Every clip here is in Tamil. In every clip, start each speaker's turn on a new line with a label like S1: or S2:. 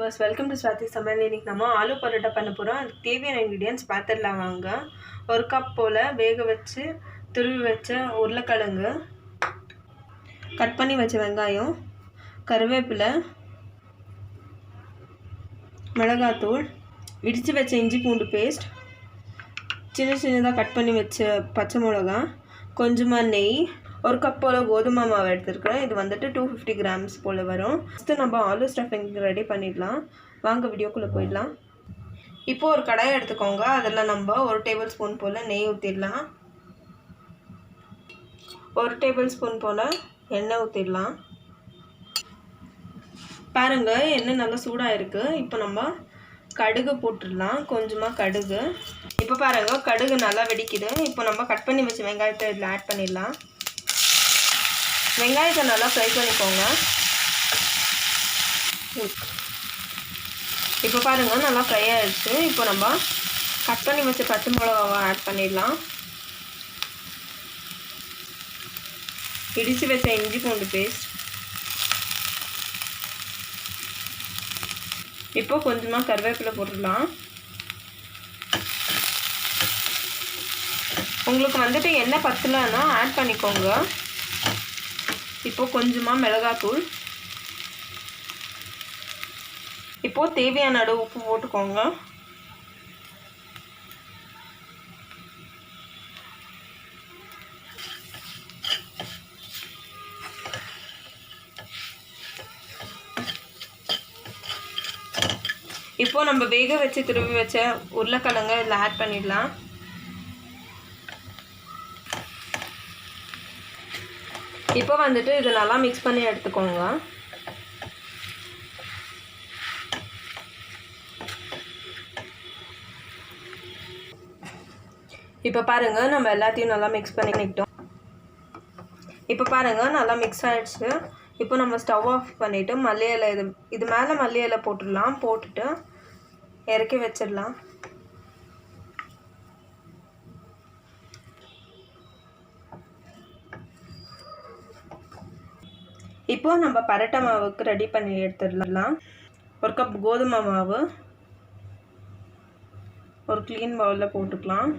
S1: viewers, welcome to swathi samayal. இன்னைக்கு நம்ம ஆலு பரோட்டா பண்ண போறோம். அதுக்கு தேவையான ingredients பார்த்துடலாம் வாங்க. ஒரு கப் போல வேக வச்சு துருவி வச்ச உருளைக்கிழங்கு, கட் பண்ணி வச்ச வெங்காயம், கறிவேப்பிலை, மிளகாத்தூள், இடிச்சு வச்ச இஞ்சி பூண்டு பேஸ்ட், சின்ன சின்னதாக கட் பண்ணி வச்ச பச்சை மிளகாய், கொஞ்சமாக நெய், ஒரு கப் போல் கோதுமை மாவு எடுத்துருக்கேன். இது வந்துட்டு 250 grams போல் வரும். ஃபஸ்ட்டு நம்ம ஆலு ஸ்டஃபிங் ரெடி பண்ணிடலாம். வாங்க வீடியோக்குள்ளே போயிடலாம். இப்போது ஒரு கடாயை எடுத்துக்கோங்க. அதில் நம்ம 1 டேபிள் ஸ்பூன் போல் நெய் ஊற்றிடலாம். 1 டேபிள் ஸ்பூன் போல் எண்ணெய் ஊற்றிடலாம். பாருங்கள், எண்ணெய் நல்லா சூடாக இருக்குது. இப்போ நம்ம கடுகு போட்டுடலாம். கொஞ்சமாக கடுகு. இப்போ பாருங்கள், கடுகு நல்லா வெடிக்குது. இப்போ நம்ம கட் பண்ணி வச்ச வெங்காயத்தை இதில் ஆட் பண்ணிடலாம். வெங்காயத்தை நல்லா ஃப்ரை பண்ணிக்கோங்க. இப்போ பாருங்கள், நல்லா ஃப்ரை ஆகிடுச்சு. இப்போ நம்ம கட் பண்ணி வச்ச பச்சை மிளகாவை ஆட் பண்ணிடலாம். இடித்து வச்ச இஞ்சி பூண்டு பேஸ்ட். இப்போ கொஞ்சமாக கறிவேப்பிலை போட்டுடலாம். உங்களுக்கு வந்துட்டு எண்ணெய் பத்தலைன்னா ஆட் பண்ணிக்கோங்க. இப்போது கொஞ்சமாக மிளகாத்தூள். இப்போது தேவையான அளவு உப்பு போட்டுக்கோங்க. இப்போது நம்ம வேக வச்சு துருவி வச்ச உருளைக்கிழங்க இதில் ஆட் பண்ணிடலாம். இப்போ வந்துட்டு இது நல்லா மிக்ஸ் பண்ணி எடுத்துக்கோங்க. இப்போ பாருங்கள், நம்ம எல்லாத்தையும் நல்லா மிக்ஸ் பண்ணிக்கிட்டோம். இப்போ பாருங்கள், நல்லா மிக்ஸ் ஆகிடுச்சு. இப்போ நம்ம ஸ்டவ் ஆஃப் பண்ணிவிட்டு மல்லி இலை இது மேலே மல்லி இலை போட்டுடலாம். போட்டுட்டு இறக்கி வச்சிடலாம். இப்போது நம்ம பரோட்டா மாவுக்கு ரெடி பண்ணி எடுத்துடலாம். ஒரு கப் கோதுமை மாவு ஒரு க்ளீன் பவுலில் போட்டுக்கலாம்.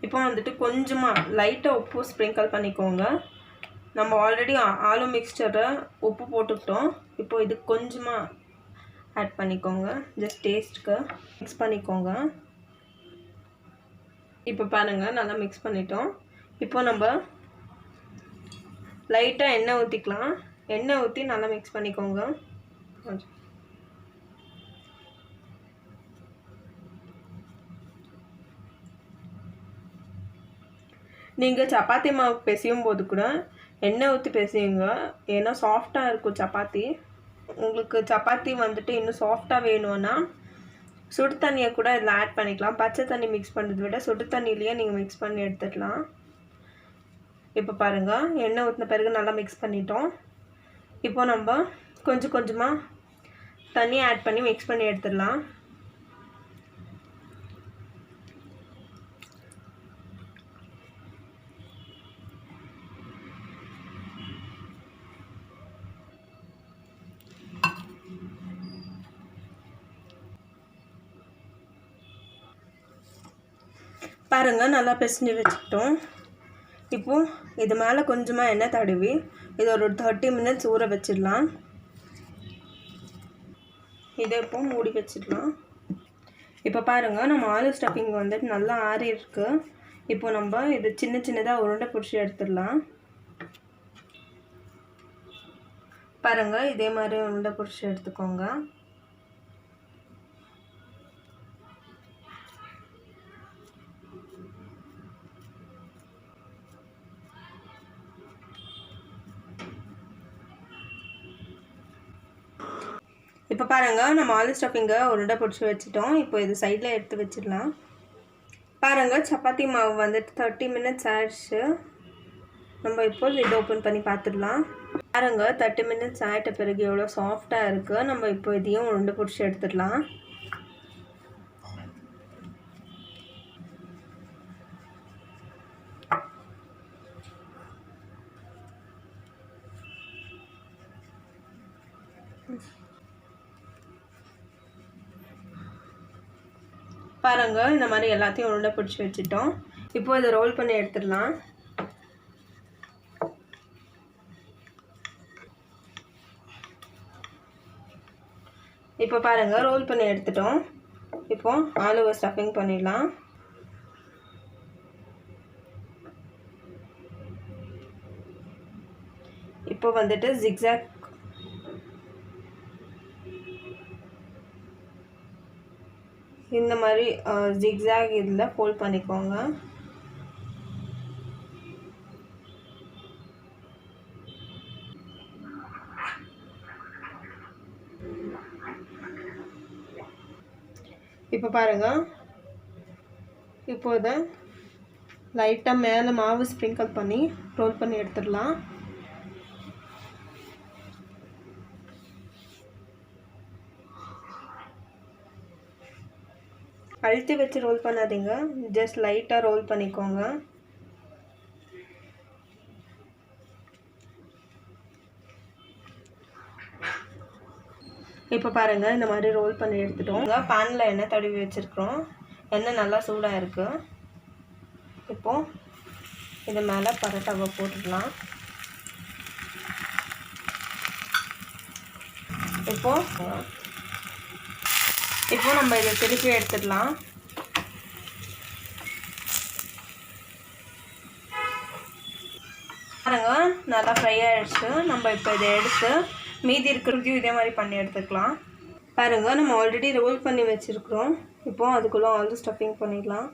S1: இப்போ வந்துட்டு கொஞ்சமாக லைட்டாக உப்பு ஸ்ப்ரிங்கிள் பண்ணிக்கோங்க. நம்ம ஆல்ரெடி ஆலு மிக்ஸ்சரை உப்பு போட்டுக்கிட்டோம். இப்போ இது கொஞ்சமாக ஆட் பண்ணிக்கோங்க. ஜஸ்ட் டேஸ்ட்டுக்கு மிக்ஸ் பண்ணிக்கோங்க. இப்போ பாருங்கள், நல்லா மிக்ஸ் பண்ணிட்டோம். இப்போ நம்ம லைட்டாக எண்ணெய் ஊற்றிக்கலாம். எண்ணெய் ஊற்றி நல்லா மிக்ஸ் பண்ணிக்கோங்க. நீங்கள் சப்பாத்தி மாவு பிசையும் போது கூட எண்ணெய் ஊற்றி பிசையுங்க. ஏன்னா சாஃப்டாக இருக்கும் சப்பாத்தி. உங்களுக்கு சப்பாத்தி வந்துட்டு இன்னும் சாஃப்டாக வேணும்னா சுடு தண்ணியை கூட இதில் ஆட் பண்ணிக்கலாம். பச்சை தண்ணி மிக்ஸ் பண்ணுறதை விட சுடு தண்ணியிலேயே நீங்கள் மிக்ஸ் பண்ணி எடுத்துக்கலாம். இப்போ பாருங்கள், எண்ணெய் ஊற்றின பிறகு நல்லா மிக்ஸ் பண்ணிட்டோம். இப்போ நம்ம கொஞ்சம் கொஞ்சமாக தண்ணி ஆட் பண்ணி மிக்ஸ் பண்ணி எடுத்துடலாம். பாருங்கள், நல்லா பிசைஞ்சு வச்சுக்கிட்டோம். இப்போது இது மேலே கொஞ்சமாக எண்ணெய் தடவி இது ஒரு 30 minutes ஊற வச்சிடலாம். இதை இப்போ மூடி வச்சிடலாம். இப்போ பாருங்கள், நம்ம ஆலு ஸ்டஃபிங் வந்துட்டு நல்லா ஆறி இருக்கு. இப்போ நம்ம இது சின்ன சின்னதாக உருண்டை பிடிச்சி எடுத்துடலாம். பாருங்கள், இதே மாதிரி உருண்டை பிடிச்சி எடுத்துக்கோங்க. இப்போ பாருங்கள், நம்ம ஆலு ஸ்டஃபிங்கை உருண்டை பிடிச்சி வச்சுட்டோம். இப்போ இது சைடில் எடுத்து வச்சிடலாம். பாருங்கள், சப்பாத்தி மாவு வந்துட்டு 30 minutes ஆயிடுச்சு. நம்ம இப்போ லிட் ஓப்பன் பண்ணி பார்த்துடலாம். பாருங்கள், 30 minutes ஆகிட்ட பிறகு எவ்வளோ சாஃப்டாக இருக்குது. நம்ம இப்போ இதையும் உருண்டை பிடிச்சி எடுத்துடலாம். பாருங்கள், இந்த மாதிரி எல்லாத்தையும் உருண்டை பிடிச்சி வச்சுட்டோம். இப்போ இதை ரோல் பண்ணி எடுத்துடலாம். இப்போ பாருங்கள், ரோல் பண்ணி எடுத்துட்டோம். இப்போ ஆலூவை ஸ்டஃபிங் பண்ணிடலாம். இப்போ வந்துட்டு ஜிக்ஸாக் இந்த மாதிரி ஜிக்ஸாக் இதில் ஃபோல்ட் பண்ணிக்கோங்க. இப்போ பாருங்கள், இப்போ இதை லைட்டாக மேலே மாவு ஸ்ப்ரிங்கிள் பண்ணி ரோல் பண்ணி எடுத்துடலாம். அழுத்தி வச்சு ரோல் பண்ணாதீங்க, ஜஸ்ட் லைட்டாக ரோல் பண்ணிக்கோங்க. இப்போ பாருங்கள், இந்த மாதிரி ரோல் பண்ணி எடுத்துட்டோம். பேனில் எண்ணெய் தடவி வச்சுருக்குறோம். எண்ணெய் நல்லா சூடாக இருக்குது. இப்போது இது மேலே பரோட்டாவை போட்டுடலாம். இப்போ நம்ம இதை திருப்பி எடுத்துடலாம். பாருங்க, நல்லா ஃப்ரை ஆகிடுச்சு. நம்ம இப்போ இதை எடுத்து மீதி இருக்கிறதையும் இதே மாதிரி பண்ணி எடுத்துக்கலாம். பாருங்கள், நம்ம ஆல்ரெடி ரோல் பண்ணி வச்சுருக்குறோம். இப்போ அதுக்குள்ளே ஆல்ரெடி ஸ்டஃபிங் பண்ணிடலாம்.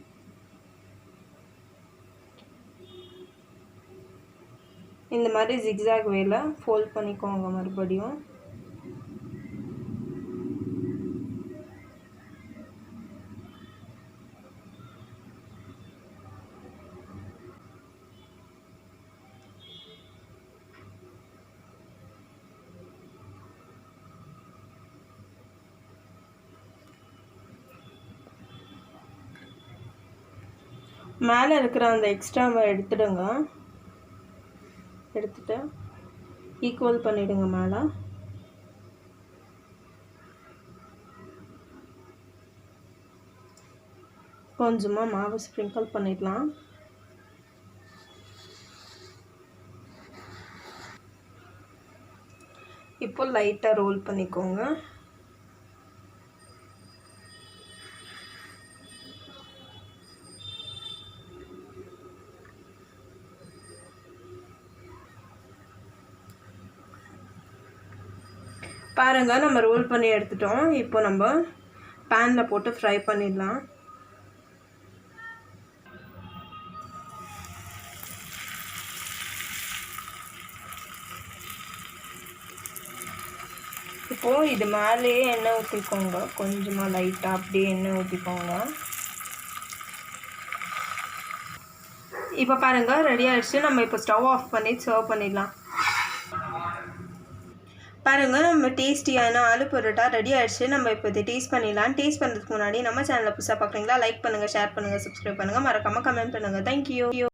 S1: இந்த மாதிரி ஜிக்ஸாக் வேல ஃபோல்ட் பண்ணிக்கோங்க. மறுபடியும் மேலே இருக்கிற அந்த எக்ஸ்ட்ராவை எடுத்துடுங்க. எடுத்துட்டு ஈக்குவல் பண்ணிவிடுங்க. மேலே கொஞ்சமாக மாவு ஸ்ப்ரிங்கிள் பண்ணிடலாம். இப்போ லைட்டாக ரோல் பண்ணிக்கோங்க. பாருங்கள், நம்ம ரோல் பண்ணி எடுத்துட்டோம். இப்போ நம்ம பேனில் போட்டு ஃப்ரை பண்ணிடலாம். இப்போது இது மேலேயே எண்ணெய் ஊற்றிக்கோங்க. கொஞ்சமாக லைட்டாக அப்படியே எண்ணெய் ஊற்றிக்கோங்க. இப்போ பாருங்கள், ரெடி ஆகிடுச்சு. நம்ம இப்போ ஸ்டவ் ஆஃப் பண்ணி சர்வ் பண்ணிடலாம். பாருங்கள், நம்ம டேஸ்டியான ஆலு பரோட்டா ரெடி ஆகிடுச்சு. நம்ம இப்போ இதை டேஸ்ட் பண்ணிடலாம். டேஸ்ட் பண்ணுறதுக்கு முன்னாடி நம்ம சேனலில் புதுசாக பார்க்குறீங்களா, லைக் பண்ணுங்கள், ஷேர் பண்ணுங்கள், சப்ஸ்கிரைப் பண்ணுங்கள், மறக்காமல் கமெண்ட் பண்ணுங்கள். தேங்க்யூ.